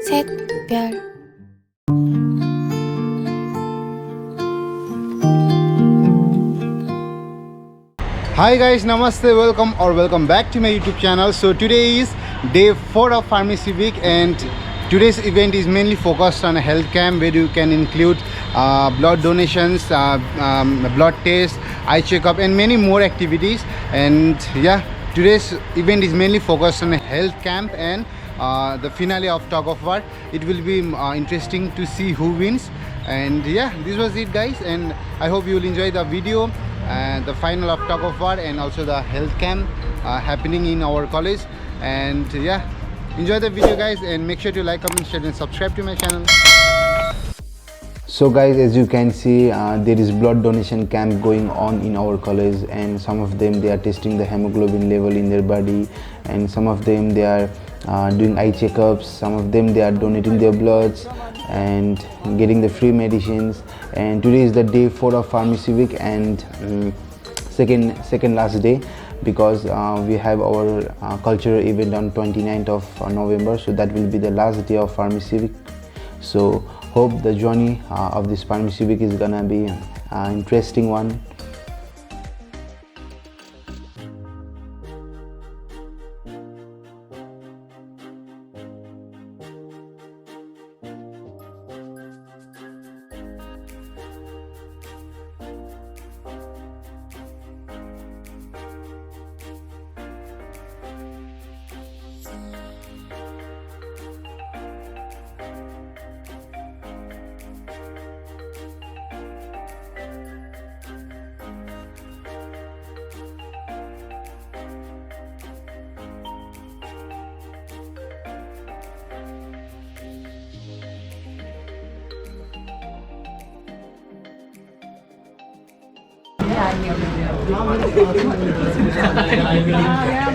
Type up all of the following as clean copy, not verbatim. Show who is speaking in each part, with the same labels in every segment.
Speaker 1: 샛별
Speaker 2: Hi guys, namaste, welcome back to my YouTube channel. So today is day 4 of Pharmacy Week, and today's event is mainly focused on a health camp where you can include blood donations, blood tests, eye checkup and many more activities. And yeah, today's event is mainly focused on a health camp and the finale of Tug of War. It will be interesting to see who wins. And yeah, this was it guys, and I hope you will enjoy the video and the final of Tug of War and also the health camp happening in our college. And yeah, enjoy the video guys, and make sure to like, comment, share and subscribe to my channel. So guys, as you can see, there is blood donation camp going on in our college, and some of them they are testing the hemoglobin level in their body, and some of them they are doing eye checkups, some of them they are donating their bloods and getting the free medicines. And today is the day 4 of Pharmacy Week, and second last day, because we have our cultural event on 29th of November, so that will be the last day of Pharmacy Week. So hope the journey of this Pharmacy Week is gonna be an interesting one.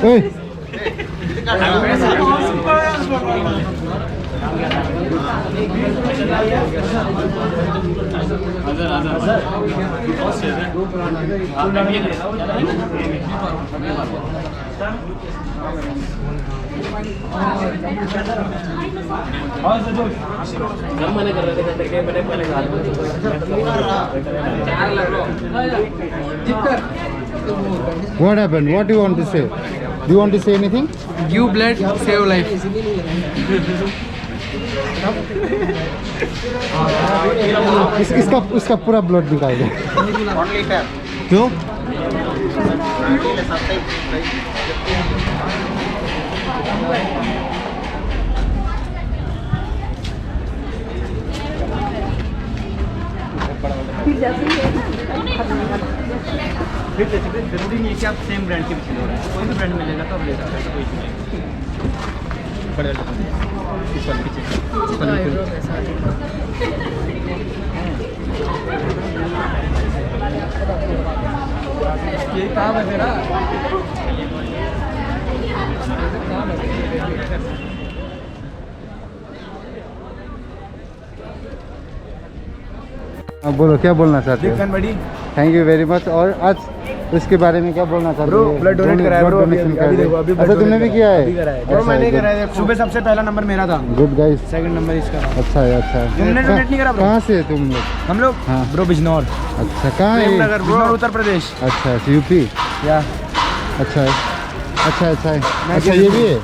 Speaker 2: Hey. What happened? What do you want to say? Do you want to say anything?
Speaker 3: Give blood, save life.
Speaker 2: इसका पूरा blood निकाल दो. क्यों?
Speaker 3: जरूरी नहीं है कि आप सेम ब्रांड के पीछे हो रहे हैं, कोई भी ब्रांड मिलेगा तो आप ले सकते हैं, कोई नहीं है. इस वाले पीछे ये काम है मेरा.
Speaker 2: बोलो, क्या बोलना चाहते हो? Thank you very much. और आज इसके बारे में क्या बोलना चाहते हो?
Speaker 3: ब्लड डोनेट कराया ब्रो, अभी देखो, अभी
Speaker 2: अच्छा, तुमने भी किया है?
Speaker 3: और मैंने कराया. सुबह सबसे पहला नंबर मेरा था.
Speaker 2: Good guys.
Speaker 3: सेकंड नंबर इसका.
Speaker 2: अच्छा है, अच्छा है.
Speaker 3: तुमने डोनेट नहीं करा ब्रो?
Speaker 2: कहाँ से तुम लोग?
Speaker 3: हम लोग
Speaker 2: हाँ.
Speaker 3: ब्रो बिजनौर.
Speaker 2: अच्छा, कहाँ है?
Speaker 3: नगर बिजनौर, उत्तर प्रदेश.
Speaker 2: अच्छा, यूपी.
Speaker 3: या
Speaker 2: अच्छा है, अच्छा अच्छा है. अच्छा, ये भी है.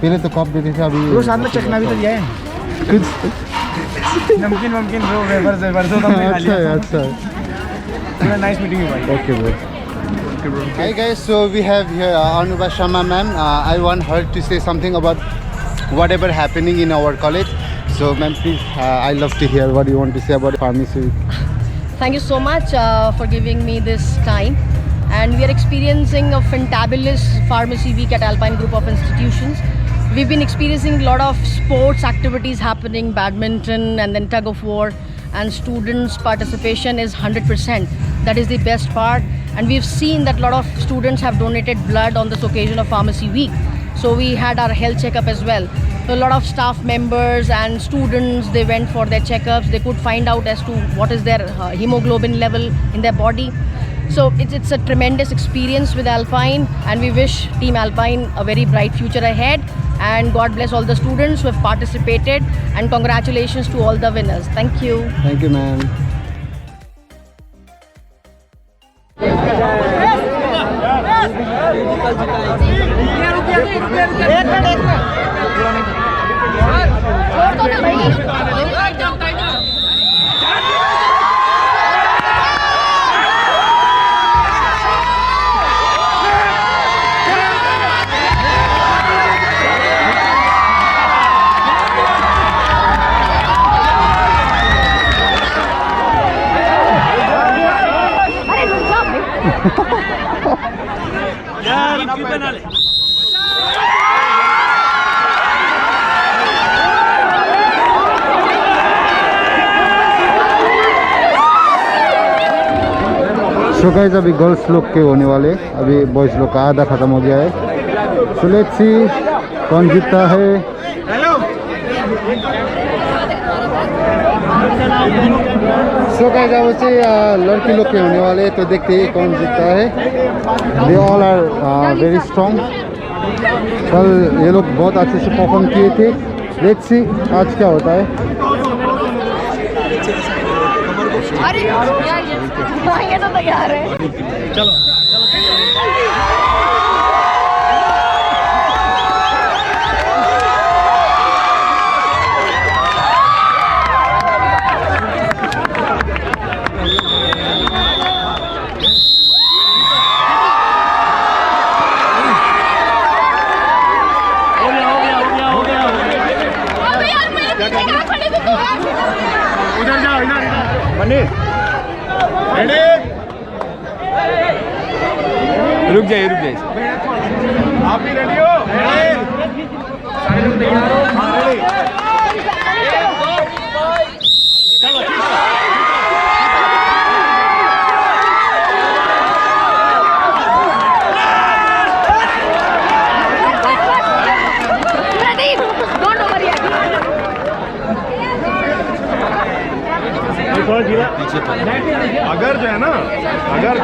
Speaker 2: पहले तो कप देते थे, अभी
Speaker 3: ब्रो साथ में चखना भी तो दिया है.
Speaker 2: कुछ.
Speaker 3: नमकीन ब्रो, वेफर्स तो हमने खा
Speaker 2: अच्छा है,
Speaker 3: लिया.
Speaker 2: अच्छा है.
Speaker 3: नाइस मीटिंग यू भाई.
Speaker 2: Okay, bro. Hi guys, so we have here Anuba Sharma ma'am. I want her to say something about whatever happening in our college. So ma'am, please, I love to hear what you want to say about Pharmacy Week.
Speaker 4: Thank you so much for giving me this time. And we are experiencing a fantabulous Pharmacy Week at Alpine Group of Institutions. We've been experiencing a lot of sports activities happening, badminton and then tug of war, and students' participation is 100%. That is the best part. And we've seen that a lot of students have donated blood on this occasion of Pharmacy Week. So we had our health checkup as well. So a lot of staff members and students, they went for their checkups. They could find out as to what is their hemoglobin level in their body. So it's a tremendous experience with Alpine, and we wish Team Alpine a very bright future ahead. and God bless all the students who have participated, and congratulations to all the winners. Thank you.
Speaker 2: Thank you, ma'am. So guys अभी girls लोग के होने वाले, अभी boys लोग का आधा खत्म हो गया है। सो लेट्स सी कौन जीतता है। सो गाइस अब चाहिँ लड़की लोग के होने वाले, तो देखते हैं कौन जीतता है। They all are very strong. कल ये लोग बहुत अच्छे से परफॉर्म किए थे। लेट्स सी आज क्या होता है।
Speaker 4: अरे ये तो तैयार है।
Speaker 3: चलो इधर जाओ, इधर मनी रुक जाइए आप भी रेडी हो? सारे लोग तैयार हो? अगर जो है ना, अगर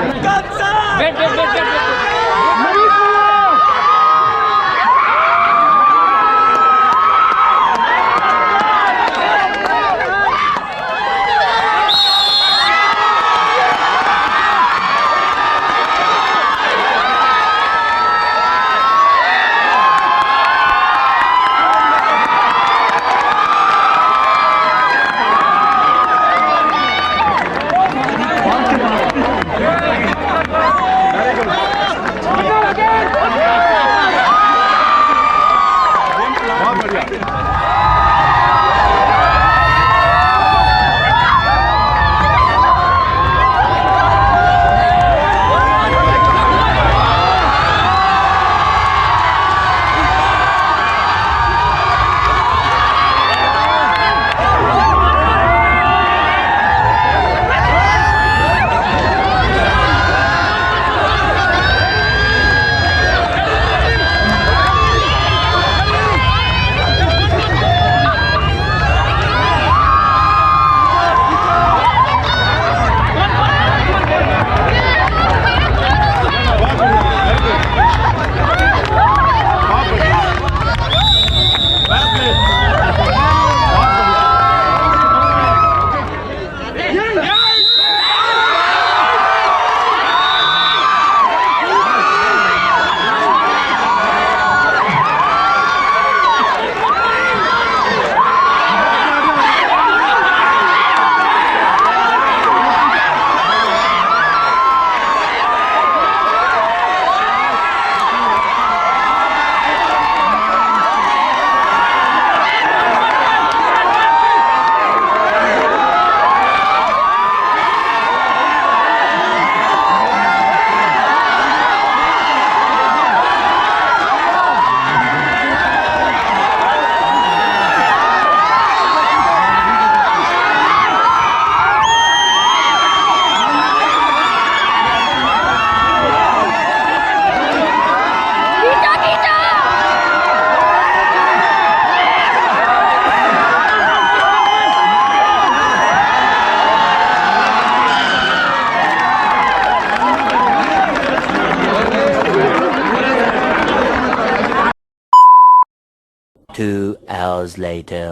Speaker 5: 2 hours later.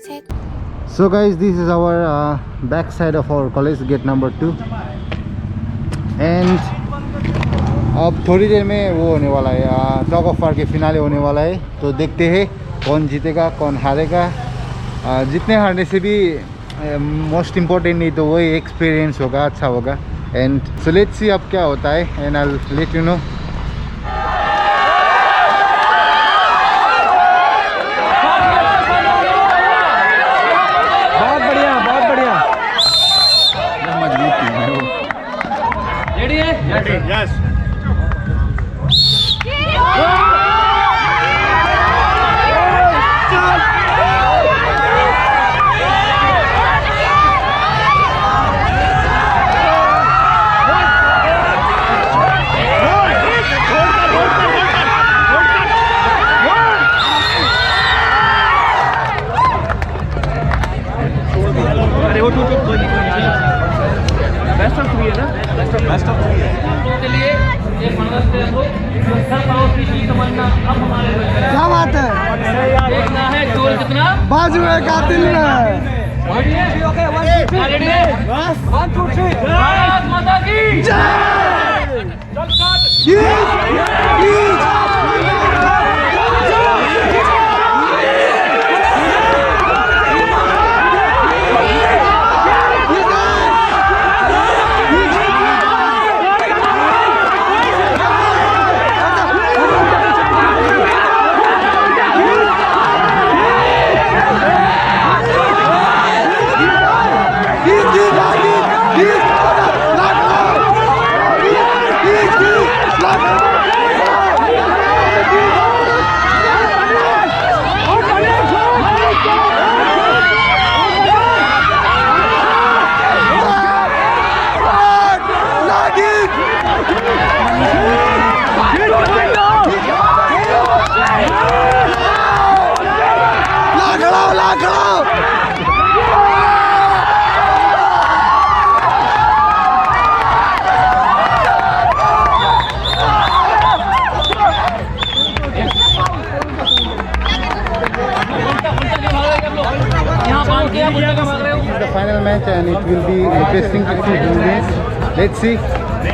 Speaker 1: 셋,
Speaker 2: So guys, this is our back side of our college, gate number 2. And अब थोड़ी देर में वो होने वाला है, टॉग ऑफ वार के फिनाले होने वाला है. तो देखते हैं कौन जीतेगा कौन हारेगा. जितने हारने से भी मोस्ट इम्पोर्टेंट नहीं तो वही एक्सपीरियंस होगा, अच्छा होगा. एंड सो लेट्स सी अब क्या होता है and I will let you know.
Speaker 3: बहुत बढ़िया, बहुत बढ़िया.
Speaker 2: मजबूत टीम है वो.
Speaker 3: रेडी है? यस. अरे वो टू बेस्ट ऑफ 3 है ना? बेस्ट ऑफ 3 है. के लिए ये फाइनल पे हो सब पाओ की जीत तमन्ना अब हमारे
Speaker 6: क्या बात है?
Speaker 3: देखना है गोल कितना
Speaker 6: बाजू में कातिल है.
Speaker 3: ओके 1 2 3 बस 1 2 3 भारत माता की जय.
Speaker 2: The final match and it will be interesting to see who wins. Let's see.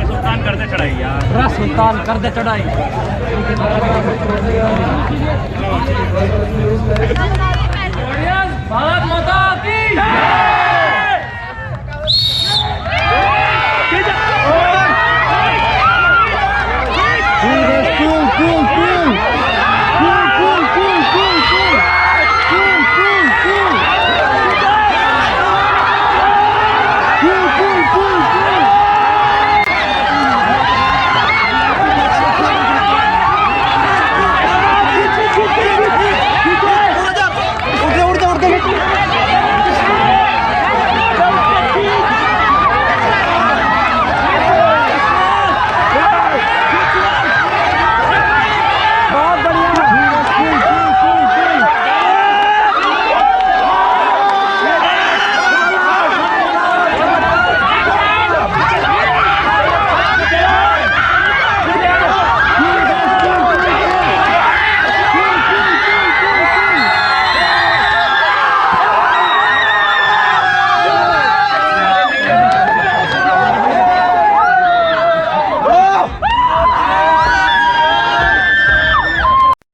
Speaker 3: सुल्तान कर दे चढ़ाई यार. सुल्तान कर दे चढ़ाई. भारत माता की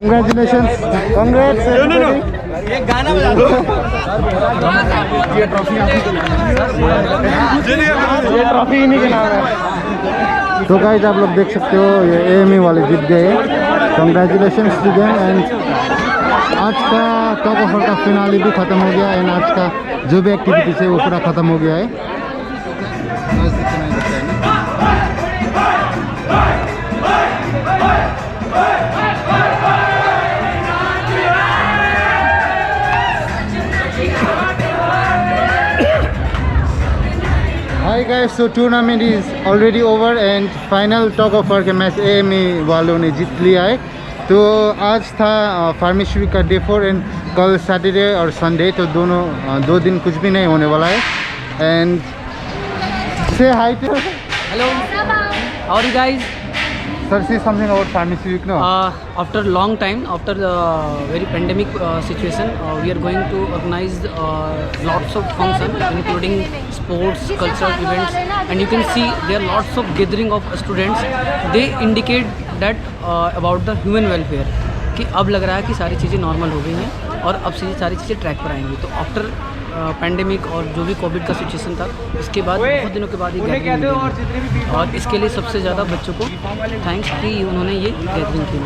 Speaker 2: Congratulations. Congrats.
Speaker 6: एक गाना बजा दो.
Speaker 2: ये ट्रॉफी इन्हीं के नाम है. तो गाइस आप लोग देख सकते हो ये एएमई वाले जीत गए. Congratulations to them. एंड आज का टॉप ऑफर का फिनाले भी खत्म हो गया. एंड आज का जो भी एक्टिविटीज है वो पूरा खत्म हो गया है. Hi guys, so tournament is already over and final tug of war के मैच एएमई वालों ने जीत लिया है. तो आज था फार्मेसी वीक का डे 4 एंड कल सैटरडे और संडे, तो दोनों 2 दिन कुछ भी नहीं होने वाला है. एंड से hi to
Speaker 3: hello, how are you guys?
Speaker 2: Sir, say something about Pharmacy Week, no?
Speaker 7: After long time, after the very pandemic situation, we are going to organize lots of functions, including sports, cultural events, and you can see there are lots of gathering of students. They indicate that about the human welfare, कि अब लग रहा है कि सारी चीज़ें normal हो गई हैं और अब से सारी चीज़ें ट्रैक पर आएंगी. तो आफ्टर पैंडेमिक और जो भी कोविड का सिचुएशन था, इसके बाद बहुत दिनों के बाद ये गैदरिंग हुई और इसके लिए सबसे ज़्यादा बच्चों को थैंक्स कि उन्होंने ये गैदरिंग की.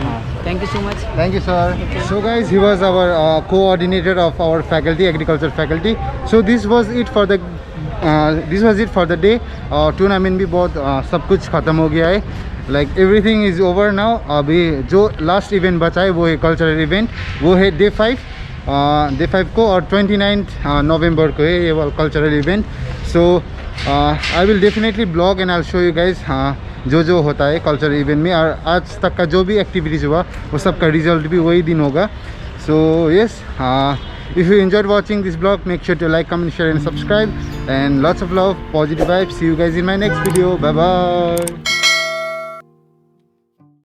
Speaker 7: Thank you so much.
Speaker 2: Thank you, sir. So guys, he was our coordinator of our faculty, agriculture faculty. So this was it for the day. Tournament भी बहुत सब कुछ ख़त्म हो गया है. Like everything is over now. अभी जो last event बचा है वो है cultural event. वो है day 5. Day 5 को और 29 November को है ये वाला cultural event. So I will definitely blog and I'll show you guys जो होता है कल्चरल इवेंट में और आज तक का जो भी एक्टिविटीज़ हुआ वो सब का रिजल्ट भी वही दिन होगा. So yes, if you enjoyed watching this vlog, make sure to like, comment, share and subscribe, and lots of love, positive vibes. See you guys in my next video. Bye bye.